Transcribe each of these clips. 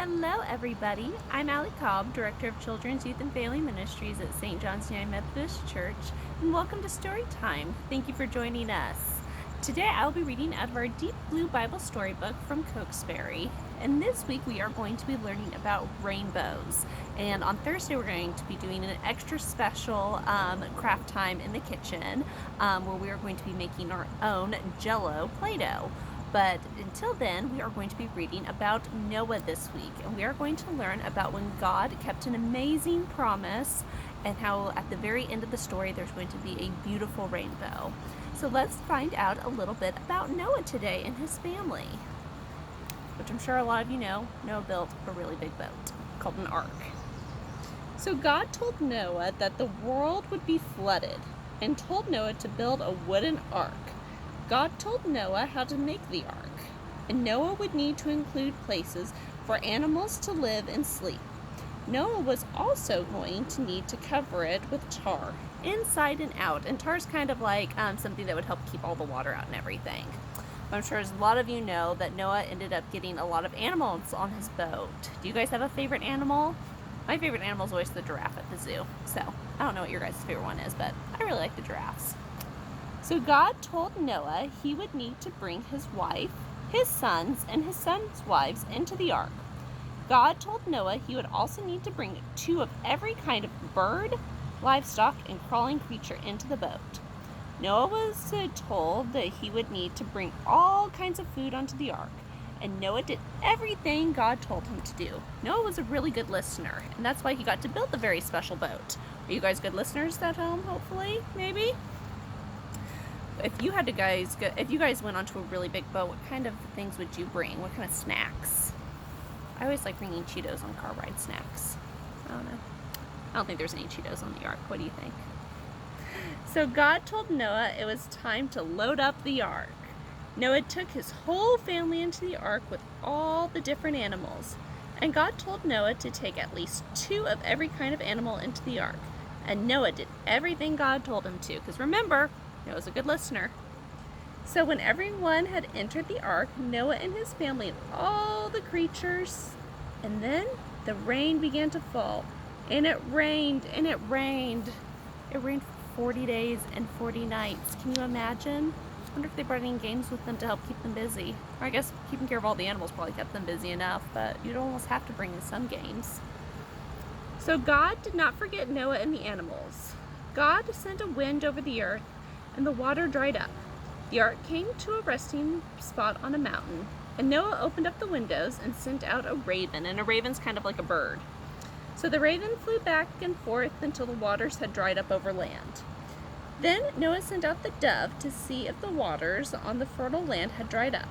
Hello everybody, I'm Allie Cobb, Director of Children's Youth and Family Ministries at St. John's United Methodist Church, and welcome to Story Time. Thank you for joining us. Today I'll be reading out of our Deep Blue Bible Storybook from Cokesbury, and this week we are going to be learning about rainbows. And on Thursday we're going to be doing an extra special craft time in the kitchen where we are going to be making our own Jell-O Play-Doh. But until then, we are going to be reading about Noah this week, and we are going to learn about when God kept an amazing promise and how at the very end of the story there's going to be a beautiful rainbow. So let's find out a little bit about Noah today and his family, which I'm sure a lot of you know. Noah built a really big boat called an ark. So God told Noah that the world would be flooded and told Noah to build a wooden ark. God told Noah how to make the ark, and Noah would need to include places for animals to live and sleep. Noah was also going to need to cover it with tar, inside and out, and tar is kind of like something that would help keep all the water out and everything. I'm sure as a lot of you know that Noah ended up getting a lot of animals on his boat. Do you guys have a favorite animal? My favorite animal is always the giraffe at the zoo, so I don't know what your guys' favorite one is, but I really like the giraffes. So God told Noah he would need to bring his wife, his sons, and his sons' wives into the ark. God told Noah he would also need to bring 2 of every kind of bird, livestock, and crawling creature into the boat. Noah was told that he would need to bring all kinds of food onto the ark, and Noah did everything God told him to do. Noah was a really good listener, and that's why he got to build the very special boat. Are you guys good listeners at home, hopefully? Maybe? If you guys went onto a really big boat, what kind of things would you bring? What kind of snacks? I always like bringing Cheetos on car ride snacks. I don't know. I don't think there's any Cheetos on the ark. What do you think? So God told Noah it was time to load up the ark. Noah took his whole family into the ark with all the different animals. And God told Noah to take at least 2 of every kind of animal into the ark. And Noah did everything God told him to, because remember, Noah's a good listener. So when everyone had entered the ark, Noah and his family and all the creatures, and then the rain began to fall. And it rained, and it rained. It rained for 40 days and 40 nights. Can you imagine? I wonder if they brought any games with them to help keep them busy. Or I guess keeping care of all the animals probably kept them busy enough, but you'd almost have to bring in some games. So God did not forget Noah and the animals. God sent a wind over the earth, and the water dried up. The ark came to a resting spot on a mountain, and Noah opened up the windows and sent out a raven, and a raven's kind of like a bird. So the raven flew back and forth until the waters had dried up over land. Then Noah sent out the dove to see if the waters on the fertile land had dried up.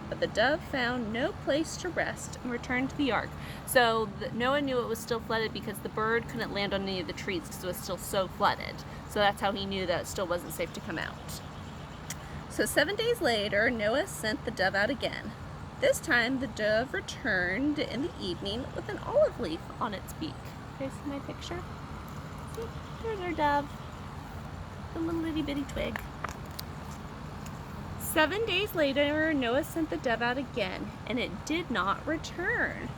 But the dove found no place to rest and returned to the ark. So Noah knew it was still flooded because the bird couldn't land on any of the trees because it was still so flooded. So that's how he knew that it still wasn't safe to come out. So 7 days later, Noah sent the dove out again. This time, the dove returned in the evening with an olive leaf on its beak. You guys see my picture? See, there's our dove. The little itty bitty twig. 7 days later, Noah sent the dove out again, and it did not return.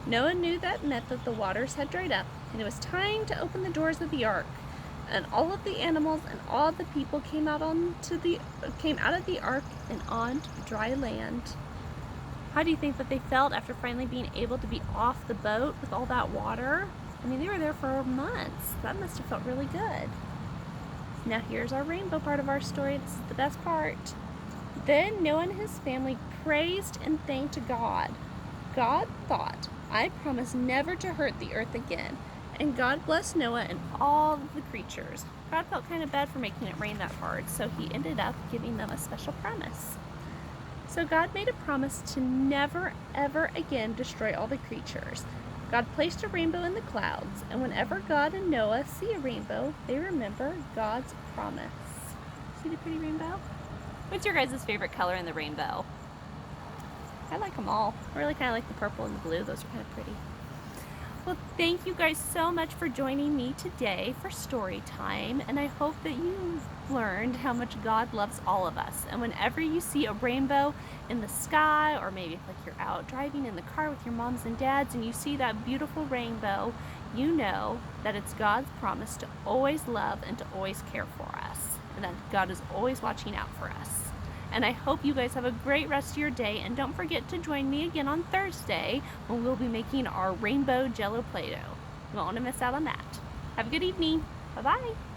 Noah knew that meant that the waters had dried up, and it was time to open the doors of the ark. And all of the animals and all the people came out of the ark and onto dry land. How do you think that they felt after finally being able to be off the boat with all that water? I mean, they were there for months. That must have felt really good. Now here's our rainbow part of our story. This is the best part. Then Noah and his family praised and thanked God. God thought, I promise never to hurt the earth again. And God blessed Noah and all of the creatures. God felt kind of bad for making it rain that hard, so he ended up giving them a special promise. So God made a promise to never, ever again destroy all the creatures. God placed a rainbow in the clouds, and whenever God and Noah see a rainbow, they remember God's promise. See the pretty rainbow? What's your guys' favorite color in the rainbow? I like them all. I really kind of like the purple and the blue. Those are kind of pretty. Well, thank you guys so much for joining me today for story time, and I hope that you've learned how much God loves all of us. And whenever you see a rainbow in the sky, or maybe if like you're out driving in the car with your moms and dads and you see that beautiful rainbow, you know that it's God's promise to always love and to always care for us, and that God is always watching out for us. And I hope you guys have a great rest of your day, and don't forget to join me again on Thursday when we'll be making our rainbow Jello Play-Doh. You won't want to miss out on that. Have a good evening. Bye-bye.